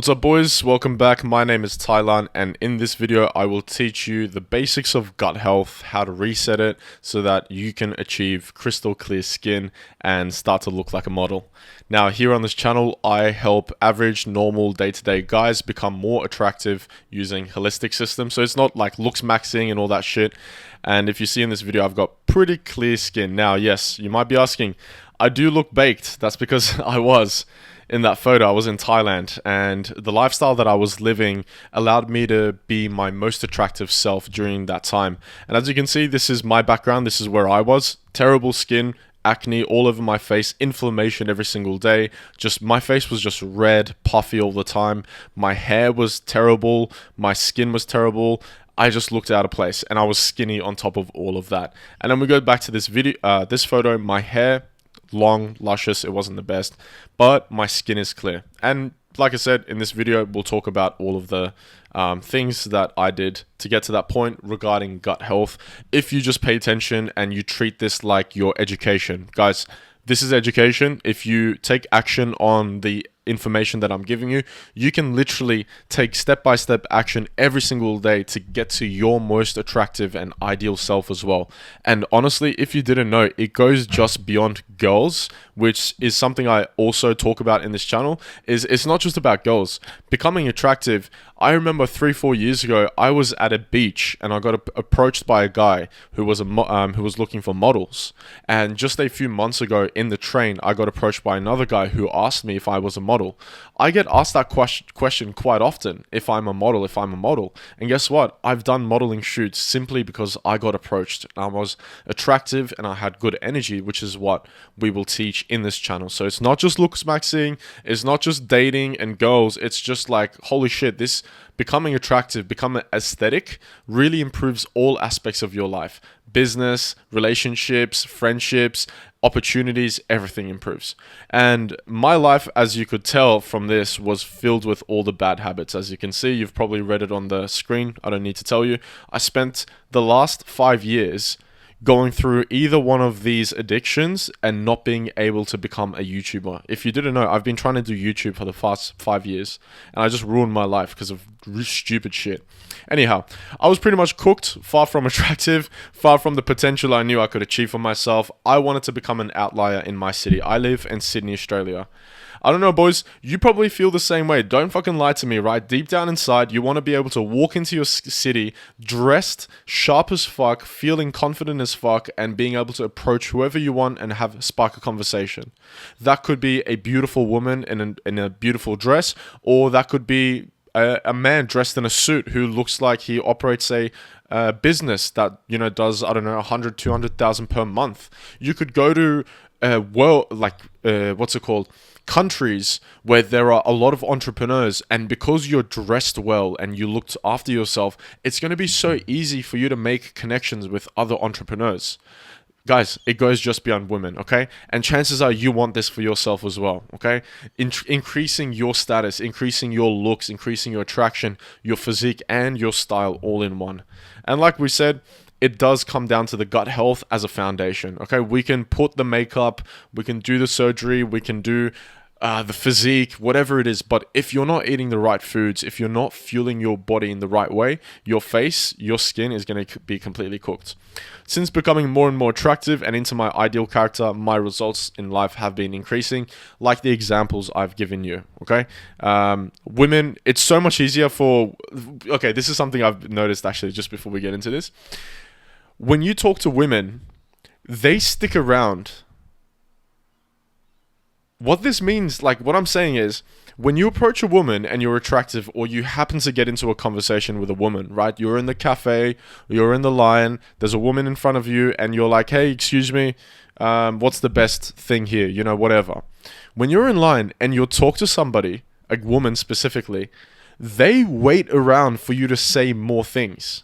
What's up, boys? Welcome back. My name is Thailand, and in this video I will teach you the basics of gut health, how to reset it so that you can achieve crystal clear skin and start to look like a model. Now, here on this channel I help average, normal, day-to-day guys become more attractive using holistic systems. So it's not like looks maxing and all that shit. And if you see in this video, I've got pretty clear skin. Now, yes, you might be asking, I do look baked. That's because I was. In that photo, I was in Thailand, and the lifestyle that I was living allowed me to be my most attractive self during that time. And as you can see, this is my background. This is where I was. Terrible skin, acne all over my face, inflammation every single day. Just my face was just red, puffy all the time. My hair was terrible. My skin was terrible. I just looked out of place, and I was skinny on top of all of that. And then we go back to this video, this photo. My hair, long, luscious, it wasn't the best, but my skin is clear. And like I said, in this video we'll talk about all of the things that I did to get to that point regarding gut health. If you just pay attention and you treat this like your education, guys, this is education. If you take action on the information that I'm giving you, you can literally take step-by-step action every single day to get to your most attractive and ideal self as well. And honestly, if you didn't know, it goes just beyond girls, which is something I also talk about in this channel. It's not just about girls becoming attractive. I remember 3-4 years ago, I was at a beach and I got approached by a guy who was looking for models. And just a few months ago in the train, I got approached by another guy who asked me if I was a model. I get asked that question quite often, if I'm a model. And guess what? I've done modeling shoots simply because I got approached. I was attractive and I had good energy, which is what we will teach in this channel. So it's not just looks maxing, it's not just dating and girls, it's just like, holy shit, this becoming attractive, becoming aesthetic really improves all aspects of your life. Business, relationships, friendships, opportunities, everything improves. And my life, as you could tell from this, was filled with all the bad habits. As you can see, you've probably read it on the screen. I don't need to tell you. I spent the last 5 years going through either one of these addictions and not being able to become a YouTuber. If you didn't know, I've been trying to do YouTube for the past 5 years, and I just ruined my life because of stupid shit. Anyhow, I was pretty much cooked, far from attractive, far from the potential I knew I could achieve for myself. I wanted to become an outlier in my city. I live in Sydney, Australia. I don't know, boys, you probably feel the same way. Don't fucking lie to me, right? Deep down inside, you want to be able to walk into your city dressed, sharp as fuck, feeling confident as fuck, and being able to approach whoever you want and spark a conversation. That could be a beautiful woman in a beautiful dress, or that could be a man dressed in a suit who looks like he operates a business that, you know, does, I don't know, 100, 200,000 per month. You could go to countries where there are a lot of entrepreneurs, and because you're dressed well and you looked after yourself, it's going to be so easy for you to make connections with other entrepreneurs. Guys, it goes just beyond women, okay? And chances are you want this for yourself as well, okay? Increasing your status, increasing your looks, increasing your attraction, your physique, and your style all in one. And like we said, it does come down to the gut health as a foundation, okay? We can put the makeup, we can do the surgery, we can do the physique, whatever it is, but if you're not eating the right foods, if you're not fueling your body in the right way, your face, your skin is going to be completely cooked. Since becoming more and more attractive and into my ideal character, my results in life have been increasing, like the examples I've given you, okay? Women, it's so much easier for... Okay, this is something I've noticed actually just before we get into this. When you talk to women, they stick around. What this means, like what I'm saying is, when you approach a woman and you're attractive, or you happen to get into a conversation with a woman, right? You're in the cafe, you're in the line, there's a woman in front of you, and you're like, hey, excuse me, what's the best thing here? You know, whatever. When you're in line and you'll talk to somebody, a woman specifically, they wait around for you to say more things.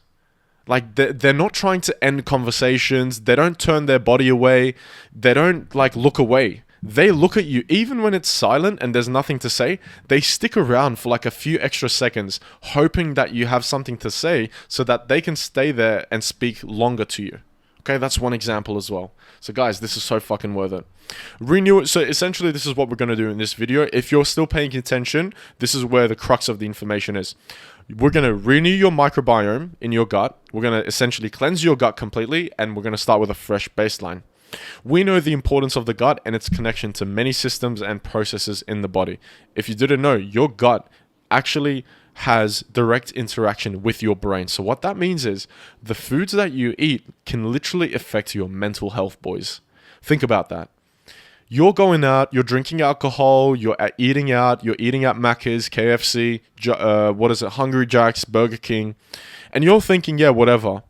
Like, they're not trying to end conversations. They don't turn their body away. They don't, like, look away. They look at you, even when it's silent and there's nothing to say, they stick around for like a few extra seconds, hoping that you have something to say so that they can stay there and speak longer to you. Okay, that's one example as well. So guys, this is so fucking worth it. Renew it. So essentially, this is what we're going to do in this video. If you're still paying attention, this is where the crux of the information is. We're going to renew your microbiome in your gut. We're going to essentially cleanse your gut completely, and we're going to start with a fresh baseline. We know the importance of the gut and its connection to many systems and processes in the body. If you didn't know, your gut actually has direct interaction with your brain. So what that means is the foods that you eat can literally affect your mental health, boys. Think about that. You're going out, you're drinking alcohol, you're eating out Macca's, KFC, Hungry Jack's, Burger King, and you're thinking, yeah, whatever.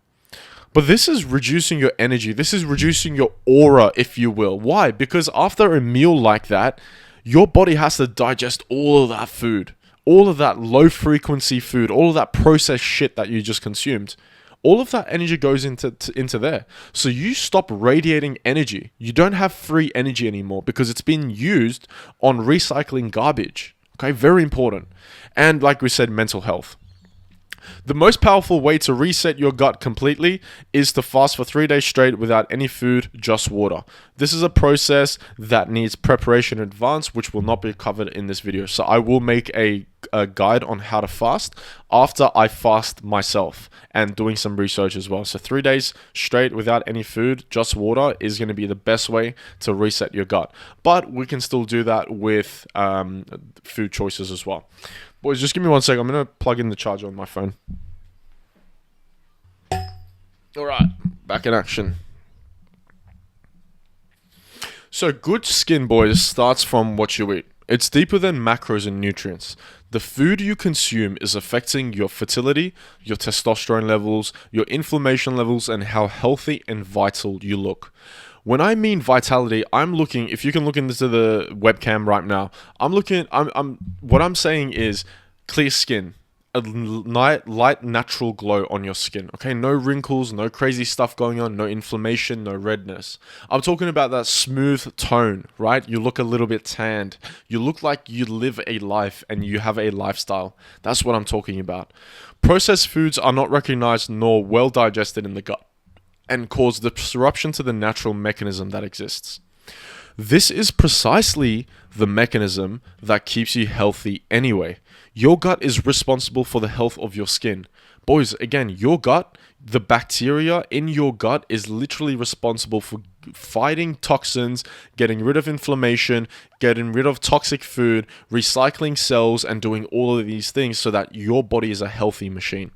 But this is reducing your energy. This is reducing your aura, if you will. Why? Because after a meal like that, your body has to digest all of that food. All of that low frequency food, all of that processed shit that you just consumed, all of that energy goes into there. So you stop radiating energy. You don't have free energy anymore because it's been used on recycling garbage. Okay, very important. And like we said, mental health. The most powerful way to reset your gut completely is to fast for 3 days straight without any food, just water. This is a process that needs preparation in advance, which will not be covered in this video. So I will make a guide on how to fast after I fast myself and doing some research as well. So 3 days straight without any food, just water is going to be the best way to reset your gut. But we can still do that with food choices as well. Boys, just give me 1 second. I'm going to plug in the charger on my phone. Alright, back in action. So good skin, boys, starts from what you eat. It's deeper than macros and nutrients. The food you consume is affecting your fertility, your testosterone levels, your inflammation levels, and how healthy and vital you look. When I mean vitality, I'm looking, if you can look into the webcam right now, what I'm saying is clear skin, a light natural glow on your skin. Okay, no wrinkles, no crazy stuff going on, no inflammation, no redness. I'm talking about that smooth tone, right? You look a little bit tanned. You look like you live a life and you have a lifestyle. That's what I'm talking about. Processed foods are not recognized nor well digested in the gut and cause disruption to the natural mechanism that exists. This is precisely the mechanism that keeps you healthy anyway. Your gut is responsible for the health of your skin. Boys, again, your gut, the bacteria in your gut is literally responsible for fighting toxins, getting rid of inflammation, getting rid of toxic food, recycling cells, and doing all of these things so that your body is a healthy machine.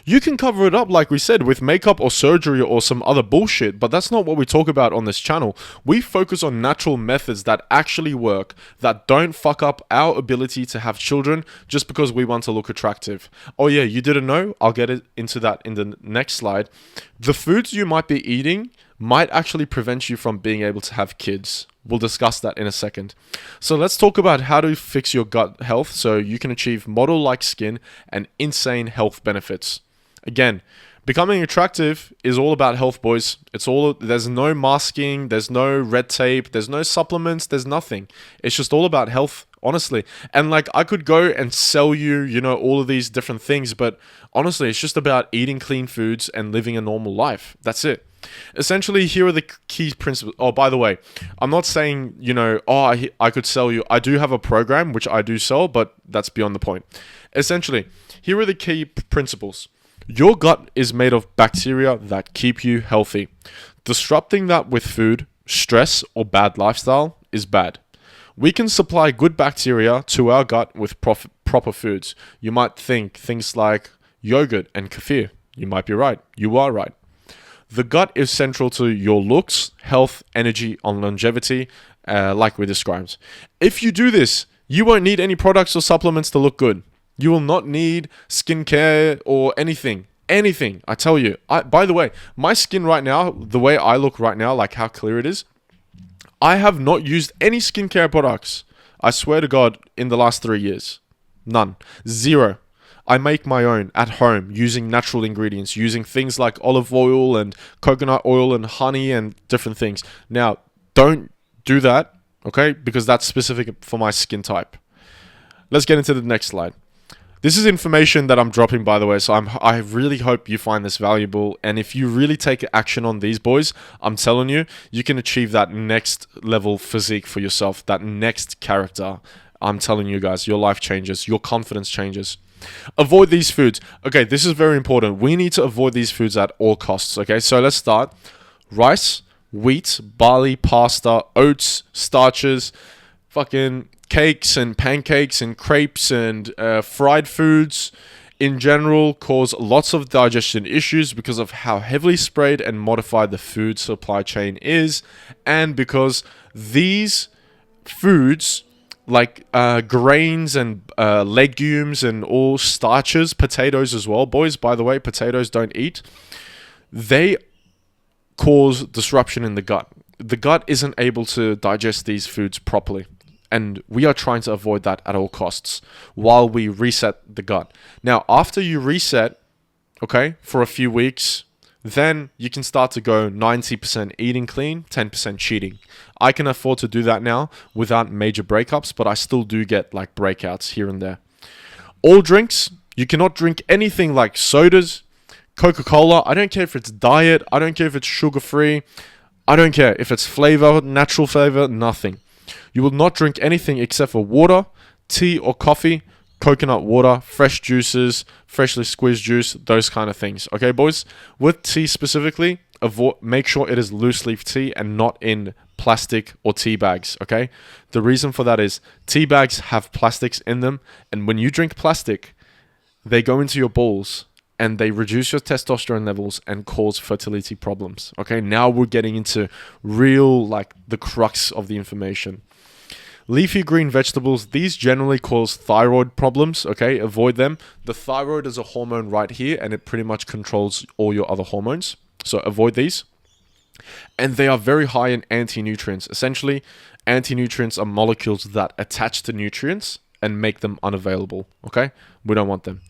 You can cover it up, like we said, with makeup or surgery or some other bullshit, but that's not what we talk about on this channel. We focus on natural methods that actually work, that don't fuck up our ability to have children just because we want to look attractive. Oh yeah, you didn't know? I'll get into that in the next slide. The foods you might be eating might actually prevent you from being able to have kids. We'll discuss that in a second. So let's talk about how to fix your gut health so you can achieve model-like skin and insane health benefits. Again, becoming attractive is all about health, boys. There's no masking, there's no red tape, there's no supplements, there's nothing. It's just all about health, honestly. And like, I could go and sell you, all of these different things, but honestly, it's just about eating clean foods and living a normal life. That's it. Essentially, here are the key principles. Oh, by the way, I'm not saying, I could sell you. I do have a program, which I do sell, but that's beyond the point. Essentially, here are the key principles. Your gut is made of bacteria that keep you healthy. Disrupting that with food, stress, or bad lifestyle is bad. We can supply good bacteria to our gut with proper foods. You might think things like yogurt and kefir. You might be right. You are right. The gut is central to your looks, health, energy, and longevity, like we described. If you do this, you won't need any products or supplements to look good. You will not need skincare or anything. Anything, I tell you. By the way, my skin right now, the way I look right now, like how clear it is, I have not used any skincare products. I swear to God, in the last 3 years. None. Zero. I make my own at home using natural ingredients, using things like olive oil and coconut oil and honey and different things. Now, don't do that, okay? Because that's specific for my skin type. Let's get into the next slide. This is information that I'm dropping, by the way, so I really hope you find this valuable. And if you really take action on these, boys, I'm telling you, you can achieve that next level physique for yourself, that next character. I'm telling you guys, your life changes, your confidence changes. Avoid these foods. Okay, this is very important. We need to avoid these foods at all costs. Okay, so let's start. Rice, wheat, barley, pasta, oats, starches, fucking cakes and pancakes and crepes and fried foods in general cause lots of digestion issues because of how heavily sprayed and modified the food supply chain is, and because these foods like grains and legumes and all starches, potatoes as well, boys, by the way, potatoes don't eat, they cause disruption in the gut. The gut isn't able to digest these foods properly. And we are trying to avoid that at all costs while we reset the gut. Now, after you reset, okay, for a few weeks, then you can start to go 90% eating clean, 10% cheating. I can afford to do that now without major breakups, but I still do get like breakouts here and there. All drinks, you cannot drink anything like sodas, Coca-Cola. I don't care if it's diet. I don't care if it's sugar-free. I don't care if it's flavor, natural flavor, nothing. You will not drink anything except for water, tea or coffee, coconut water, fresh juices, freshly squeezed juice, those kind of things. Okay, boys? With tea specifically, make sure it is loose leaf tea and not in plastic or tea bags, okay? The reason for that is tea bags have plastics in them, and when you drink plastic, they go into your balls and they reduce your testosterone levels and cause fertility problems. Okay, now we're getting into real, like, the crux of the information. Leafy green vegetables, these generally cause thyroid problems, okay? Avoid them. The thyroid is a hormone right here, and it pretty much controls all your other hormones. So avoid these. And they are very high in anti-nutrients. Essentially, anti-nutrients are molecules that attach to nutrients and make them unavailable, okay? We don't want them.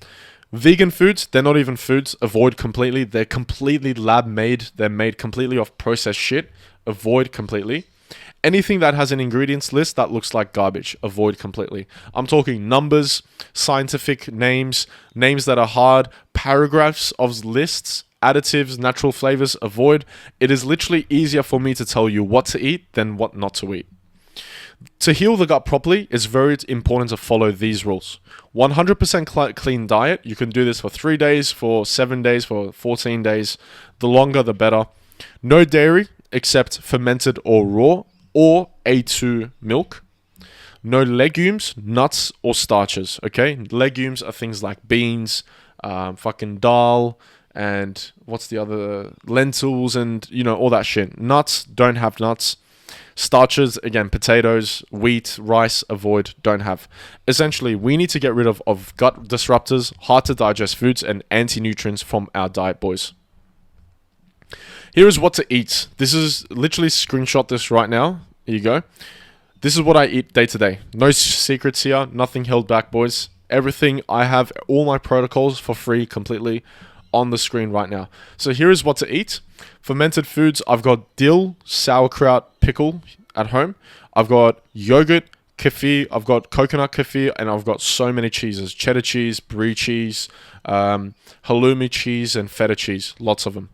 Vegan foods, they're not even foods. Avoid completely. They're completely lab-made. They're made completely off processed shit. Avoid completely. Anything that has an ingredients list that looks like garbage, avoid completely. I'm talking numbers, scientific names, names that are hard, paragraphs of lists, additives, natural flavors, avoid. It is literally easier for me to tell you what to eat than what not to eat. To heal the gut properly, it's very important to follow these rules. 100% clean diet. You can do this for 3 days, for 7 days, for 14 days. The longer, the better. No dairy except fermented or raw or A2 milk. No legumes, nuts, or starches, okay? Legumes are things like beans, fucking dal, and what's the other? Lentils and, you know, all that shit. Nuts, don't have nuts. Starches, again, potatoes, wheat, rice, avoid, don't have. Essentially, we need to get rid of gut disruptors, hard to digest foods, and anti-nutrients from our diet, boys. Here is what to eat. This is literally screenshot this right now. Here you go. This is what I eat day to day. No secrets here. Nothing held back, boys. Everything I have, all my protocols for free completely on the screen right now. So here is what to eat. Fermented foods. I've got dill, sauerkraut, pickle at home. I've got yogurt, kefir. I've got coconut kefir, and I've got so many cheeses. Cheddar cheese, brie cheese, halloumi cheese, and feta cheese. Lots of them.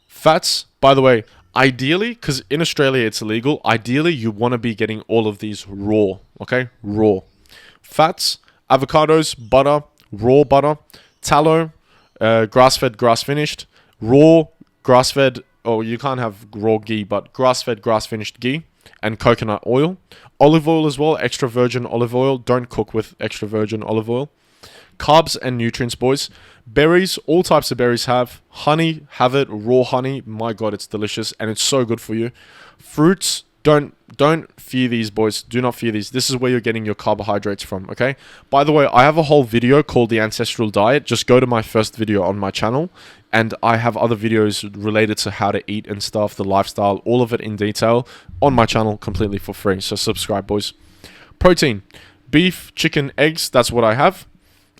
Fats, by the way, ideally, because in Australia it's illegal, ideally you want to be getting all of these raw, okay? Raw. Fats, avocados, butter, raw butter, tallow, grass-fed, grass-finished, raw, grass-fed, oh, you can't have raw ghee, but grass-fed, grass-finished ghee, and coconut oil. Olive oil as well, extra virgin olive oil. Don't cook with extra virgin olive oil. Carbs and nutrients, boys. Berries, all types of berries have. Honey, have it. Raw honey, my God, it's delicious and it's so good for you. Fruits, don't fear these, boys. Do not fear these. This is where you're getting your carbohydrates from, okay? By the way, I have a whole video called The Ancestral Diet. Just go to my first video on my channel, and I have other videos related to how to eat and stuff, the lifestyle, all of it in detail on my channel completely for free. So subscribe, boys. Protein, beef, chicken, eggs, that's what I have.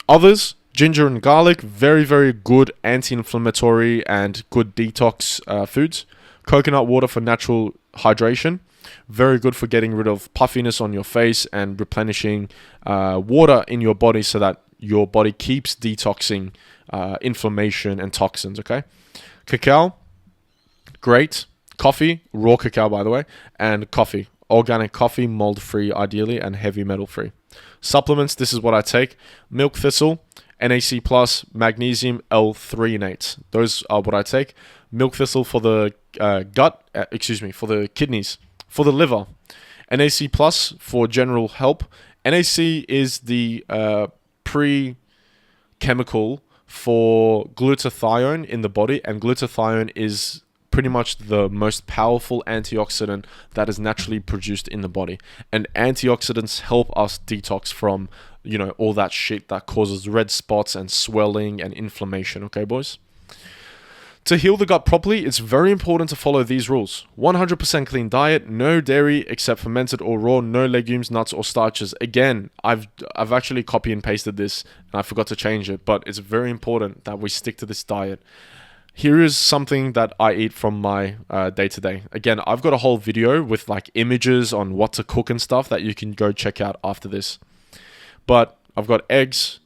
Others, ginger and garlic, very, very good anti-inflammatory and good detox foods. Coconut water for natural hydration. Very good for getting rid of puffiness on your face and replenishing water in your body so that your body keeps detoxing inflammation and toxins, okay? Cacao, great. Coffee, raw cacao by the way, and coffee. Organic coffee, mold-free ideally, and heavy metal-free. Supplements, this is what I take. Milk thistle, NAC+, magnesium, L-threonate. Those are what I take. Milk thistle for the for the kidneys. For the liver, NAC+ for general help. NAC is the pre-chemical for glutathione in the body, and glutathione is pretty much the most powerful antioxidant that is naturally produced in the body. And antioxidants help us detox from, all that shit that causes red spots and swelling and inflammation, okay, boys? To heal the gut properly, it's very important to follow these rules. 100% clean diet, no dairy except fermented or raw, no legumes, nuts, or starches. Again, I've actually copy and pasted this and I forgot to change it, but it's very important that we stick to this diet. Here is something that I eat from my day-to-day. Again, I've got a whole video with like images on what to cook and stuff that you can go check out after this. But I've got eggs,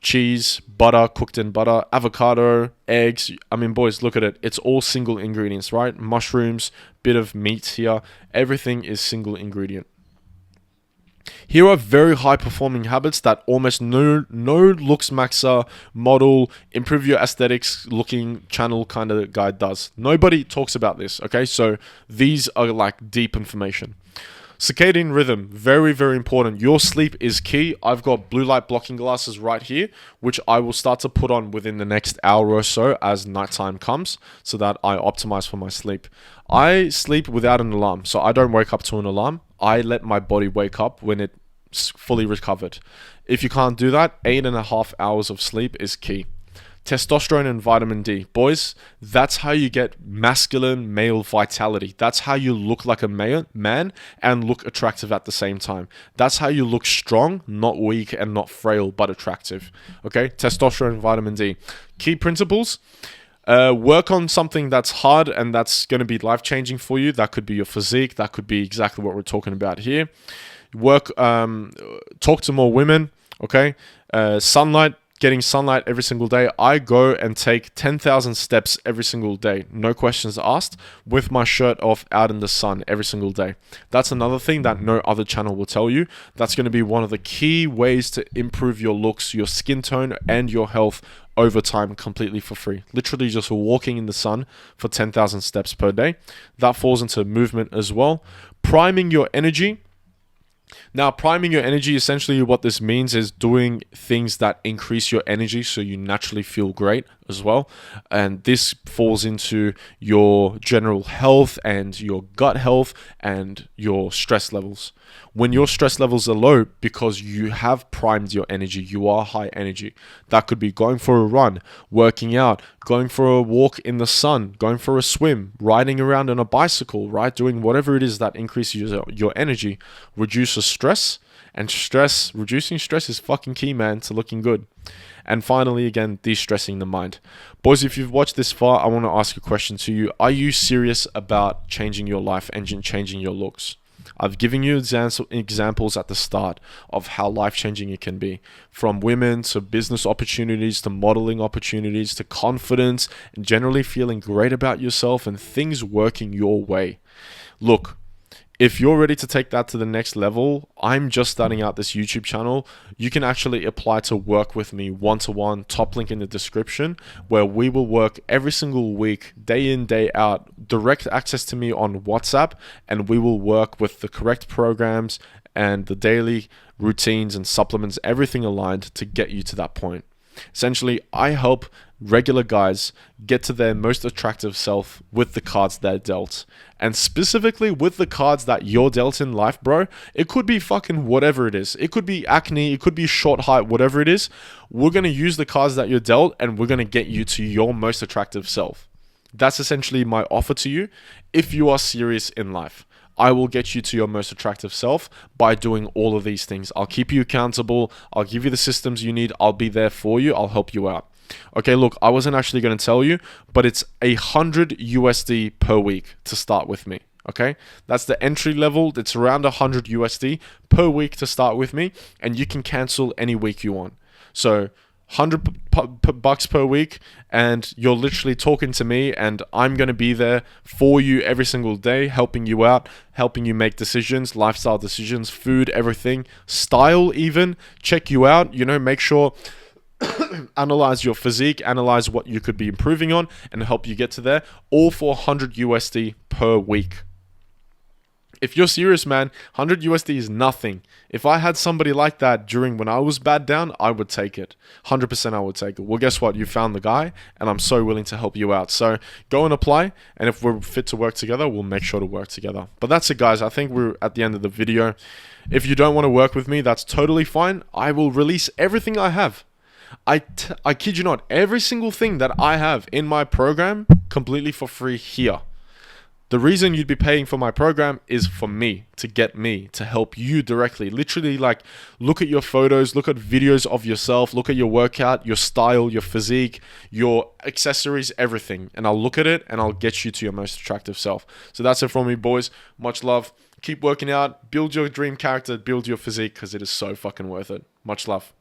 cheese, butter, cooked in butter, avocado, eggs. I mean, boys, look at it. It's all single ingredients, right? Mushrooms, bit of meat here. Everything is single ingredient. Here are very high performing habits that almost no looks maxer, model, improve your aesthetics looking channel kind of guy does. Nobody talks about this, okay? So these are like deep information. Circadian rhythm, very, very important. Your sleep is key. I've got blue light blocking glasses right here, which I will start to put on within the next hour or so as nighttime comes so that I optimize for my sleep. I sleep without an alarm, so I don't wake up to an alarm. I let my body wake up when it's fully recovered. If you can't do that, 8.5 hours of sleep is key. Testosterone and vitamin D. Boys, that's how you get masculine male vitality. That's how you look like a man and look attractive at the same time. That's how you look strong, not weak and not frail, but attractive. Okay, testosterone and vitamin D. Key principles. Work on something that's hard and that's going to be life-changing for you. That could be your physique. That could be exactly what we're talking about here. Talk to more women, okay? Sunlight, getting sunlight every single day. I go and take 10,000 steps every single day, no questions asked, with my shirt off out in the sun every single day. That's another thing that no other channel will tell you. That's going to be one of the key ways to improve your looks, your skin tone, and your health over time completely for free. Literally just walking in the sun for 10,000 steps per day. That falls into movement as well. Priming your energy. Now, priming your energy, essentially what this means is doing things that increase your energy so you naturally feel great as well. And this falls into your general health and your gut health and your stress levels. When your stress levels are low because you have primed your energy, you are high energy. That could be going for a run, working out, going for a walk in the sun, going for a swim, riding around on a bicycle, right? Doing whatever it is that increases your energy, reduces stress, and reducing stress is fucking key, man, to looking good. And finally, again, de-stressing the mind. Boys, if you've watched this far, I want to ask a question to you. Are you serious about changing your life and changing your looks? I've given you examples at the start of how life-changing it can be. From women to business opportunities to modeling opportunities to confidence and generally feeling great about yourself and things working your way. Look, if you're ready to take that to the next level, I'm just starting out this YouTube channel. You can actually apply to work with me one-to-one, top link in the description, where we will work every single week, day in, day out, direct access to me on WhatsApp, and we will work with the correct programs and the daily routines and supplements, everything aligned to get you to that point. Essentially, I help regular guys get to their most attractive self with the cards they're dealt. And specifically with the cards that you're dealt in life, bro. It could be fucking whatever it is. It could be acne, it could be short height, whatever it is. We're going to use the cards that you're dealt and we're going to get you to your most attractive self. That's essentially my offer to you if you are serious in life. I will get you to your most attractive self by doing all of these things. I'll keep you accountable. I'll give you the systems you need. I'll be there for you. I'll help you out. Okay, look, I wasn't actually going to tell you, but it's $100 per week to start with me. Okay, that's the entry level. It's around $100 per week to start with me, and you can cancel any week you want. So $100 per week, and you're literally talking to me, and I'm going to be there for you every single day, helping you out, helping you make decisions, lifestyle decisions, food, everything, style, even check you out, make sure analyze your physique, analyze what you could be improving on, and help you get to there, all for 100 USD per week. If you're serious, man, 100 USD is nothing. If I had somebody like that during when I was bad down, I would take it. 100% I would take it. Well, guess what? You found the guy, and I'm so willing to help you out. So go and apply, and if we're fit to work together, we'll make sure to work together. But that's it, guys. I think we're at the end of the video. If you don't want to work with me, that's totally fine. I will release everything I have. I kid you not, every single thing that I have in my program completely for free here. The reason you'd be paying for my program is for me, to get me, to help you directly. Literally, like, look at your photos, look at videos of yourself, look at your workout, your style, your physique, your accessories, everything. And I'll look at it and I'll get you to your most attractive self. So that's it from me, boys. Much love. Keep working out, build your dream character, build your physique, because it is so fucking worth it. Much love.